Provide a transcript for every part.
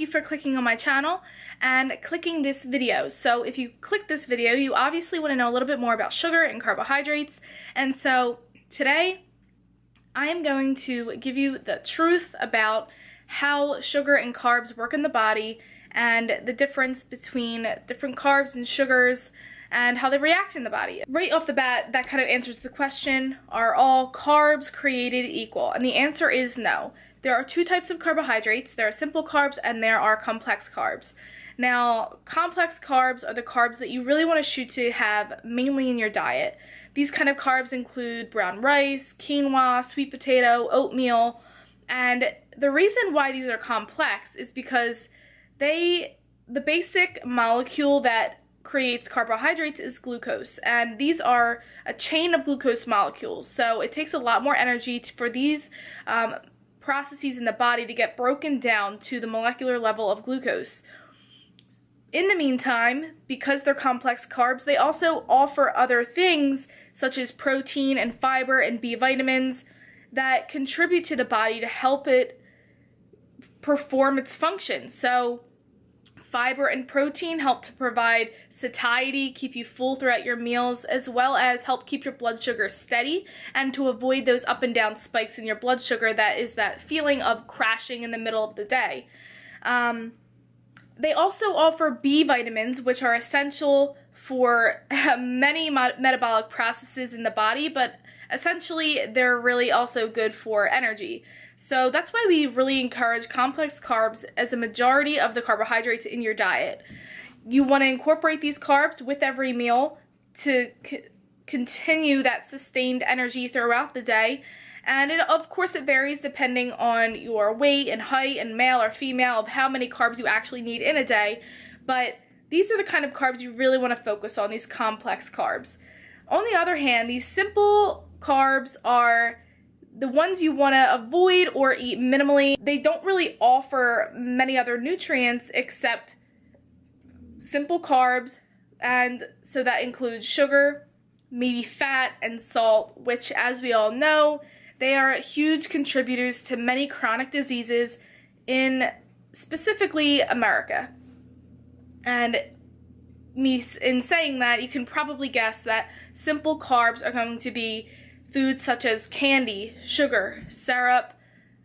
you for clicking on my channel and clicking this video. So if you click this video, you obviously want to know a little bit more about sugar and carbohydrates. And so today I am going to give you the truth about how sugar and carbs work in the body and the difference between different carbs and sugars and how they react in the body. Right off the bat, that kind of answers the question, are all carbs created equal? And the answer is no. There are two types of carbohydrates. There are simple carbs and there are complex carbs. Now, complex carbs are the carbs that you really want to shoot to have mainly in your diet. These kind of carbs include brown rice, quinoa, sweet potato, oatmeal, and the reason why these are complex is because the basic molecule that creates carbohydrates is glucose, and these are a chain of glucose molecules, so it takes a lot more energy for these processes in the body to get broken down to the molecular level of glucose. In the meantime, because they're complex carbs, they also offer other things such as protein and fiber and B vitamins that contribute to the body to help it perform its function. So fiber and protein help to provide satiety, keep you full throughout your meals, as well as help keep your blood sugar steady and to avoid those up and down spikes in your blood sugar that is that feeling of crashing in the middle of the day. They also offer B vitamins, which are essential for many metabolic processes in the body, but essentially they're really also good for energy. So that's why we really encourage complex carbs as a majority of the carbohydrates in your diet. You want to incorporate these carbs with every meal to continue that sustained energy throughout the day. And of course it varies depending on your weight and height and male or female of how many carbs you actually need in a day. But these are the kind of carbs you really want to focus on, these complex carbs. On the other hand, these simple carbs are the ones you want to avoid or eat minimally. They don't really offer many other nutrients except simple carbs, and so that includes sugar, maybe fat, and salt, which, as we all know, they are huge contributors to many chronic diseases in specifically America. And in saying that, you can probably guess that simple carbs are going to be foods such as candy, sugar, syrup,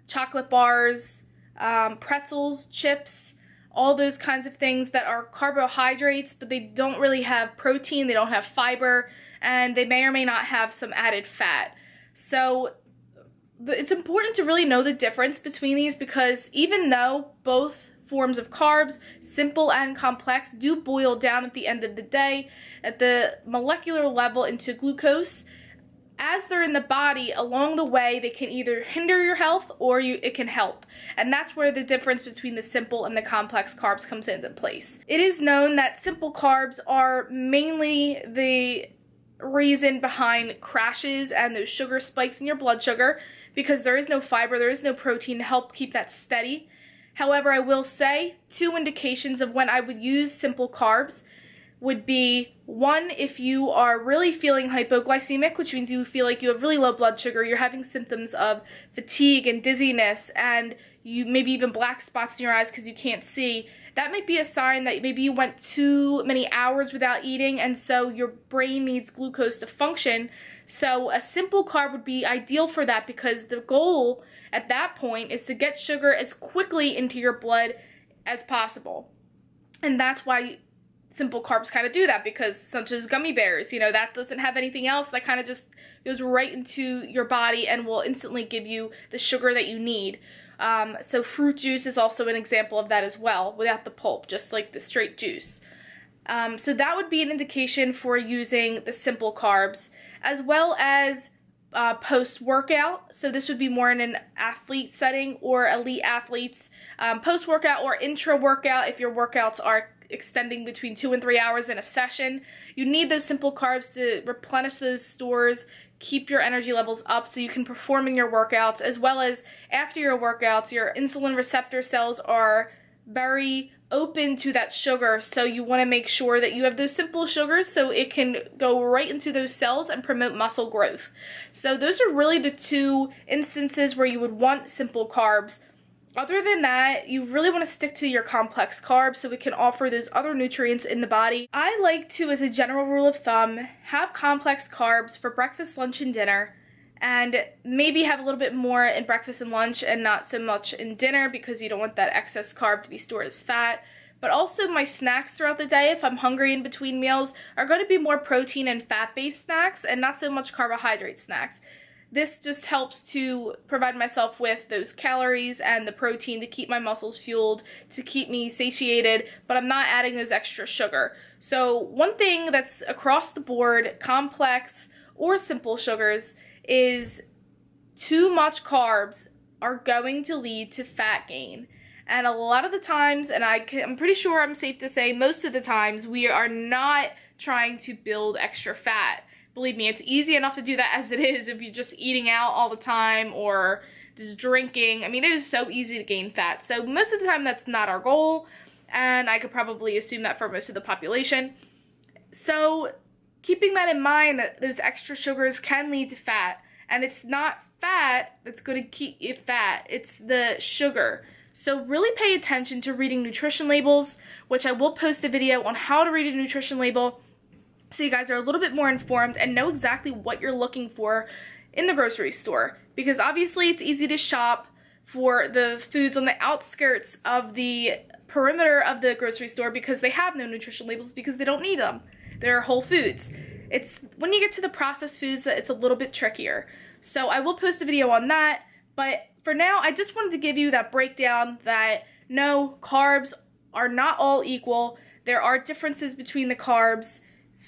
chocolate bars, pretzels, chips, all those kinds of things that are carbohydrates, but they don't really have protein, they don't have fiber, and they may or may not have some added fat. So it's important to really know the difference between these, because even though both forms of carbs, simple and complex, do boil down at the end of the day at the molecular level into glucose, as they're in the body, along the way, they can either hinder your health or it can help. And that's where the difference between the simple and the complex carbs comes into place. It is known that simple carbs are mainly the reason behind crashes and those sugar spikes in your blood sugar, because there is no fiber, there is no protein to help keep that steady. However, I will say two indications of when I would use simple carbs would be, one, if you are really feeling hypoglycemic, which means you feel like you have really low blood sugar, you're having symptoms of fatigue and dizziness, and you maybe even black spots in your eyes because you can't see. That might be a sign that maybe you went too many hours without eating, and so your brain needs glucose to function. So a simple carb would be ideal for that, because the goal at that point is to get sugar as quickly into your blood as possible. And that's why simple carbs kind of do that, because such as gummy bears, that doesn't have anything else, that kind of just goes right into your body and will instantly give you the sugar that you need. So fruit juice is also an example of that as well, without the pulp, just like the straight juice. So that would be an indication for using the simple carbs, as well as post-workout. So this would be more in an athlete setting or elite athletes. Post-workout or intra-workout, if your workouts are extending between 2 and 3 hours in a session. You need those simple carbs to replenish those stores, keep your energy levels up so you can perform in your workouts, as well as after your workouts, your insulin receptor cells are very open to that sugar, so you want to make sure that you have those simple sugars so it can go right into those cells and promote muscle growth. So those are really the two instances where you would want simple carbs. Other than that, you really want to stick to your complex carbs so it can offer those other nutrients in the body. I like to, as a general rule of thumb, have complex carbs for breakfast, lunch, and dinner, and maybe have a little bit more in breakfast and lunch and not so much in dinner because you don't want that excess carb to be stored as fat. But also my snacks throughout the day, if I'm hungry in between meals, are going to be more protein and fat-based snacks and not so much carbohydrate snacks. This just helps to provide myself with those calories and the protein to keep my muscles fueled, to keep me satiated, but I'm not adding those extra sugar. So one thing that's across the board, complex or simple sugars, is too much carbs are going to lead to fat gain. And a lot of the times, and I'm pretty sure I'm safe to say most of the times, we are not trying to build extra fat. Believe me, it's easy enough to do that as it is if you're just eating out all the time or just drinking. I mean, it is so easy to gain fat. So most of the time, that's not our goal, and I could probably assume that for most of the population. So keeping that in mind, that those extra sugars can lead to fat, and it's not fat that's going to keep you fat, it's the sugar. So really pay attention to reading nutrition labels, which I will post a video on how to read a nutrition label so you guys are a little bit more informed and know exactly what you're looking for in the grocery store. Because obviously it's easy to shop for the foods on the outskirts of the perimeter of the grocery store because they have no nutrition labels because they don't need them. They're whole foods. It's when you get to the processed foods that it's a little bit trickier. So I will post a video on that, but for now I just wanted to give you that breakdown that no, carbs are not all equal. There are differences between the carbs.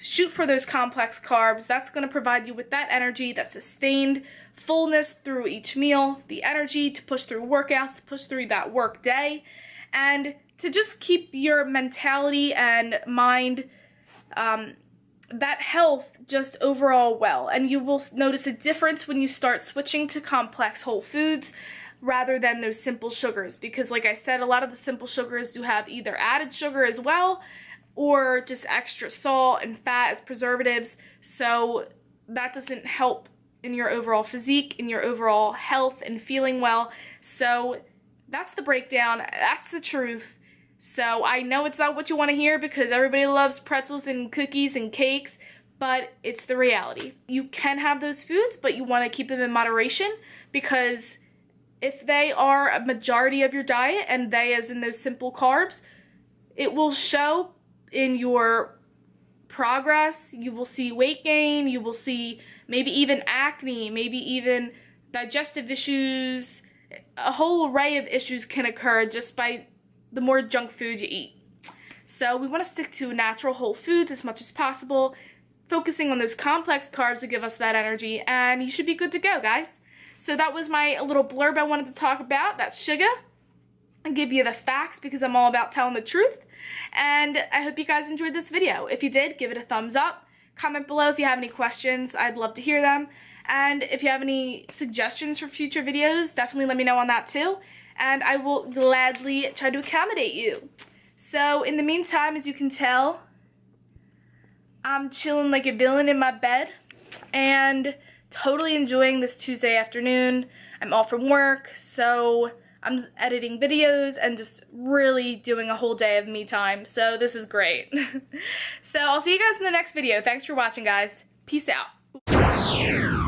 Shoot for those complex carbs. That's going to provide you with that energy, that sustained fullness through each meal, the energy to push through workouts, to push through that work day, and to just keep your mentality and mind, that health just overall well. And you will notice a difference when you start switching to complex whole foods rather than those simple sugars. Because like I said, a lot of the simple sugars do have either added sugar as well, or just extra salt and fat as preservatives, so that doesn't help in your overall physique, in your overall health and feeling well. So that's the breakdown, that's the truth. So I know it's not what you want to hear because everybody loves pretzels and cookies and cakes, but it's the reality. You can have those foods, but you want to keep them in moderation, because if they are a majority of your diet, and they as in those simple carbs, it will show in your progress. You will see weight gain, you will see maybe even acne, maybe even digestive issues. A whole array of issues can occur just by the more junk food you eat. So we want to stick to natural whole foods as much as possible, focusing on those complex carbs to give us that energy, and you should be good to go, guys. So that was my little blurb I wanted to talk about. That's sugar. I give you the facts because I'm all about telling the truth. And I hope you guys enjoyed this video. If you did, give it a thumbs up. Comment below if you have any questions. I'd love to hear them. And if you have any suggestions for future videos, definitely let me know on that too. And I will gladly try to accommodate you. So in the meantime, as you can tell, I'm chilling like a villain in my bed and totally enjoying this Tuesday afternoon. I'm off from work, so I'm editing videos and just really doing a whole day of me time. So this is great. So I'll see you guys in the next video. Thanks for watching, guys. Peace out.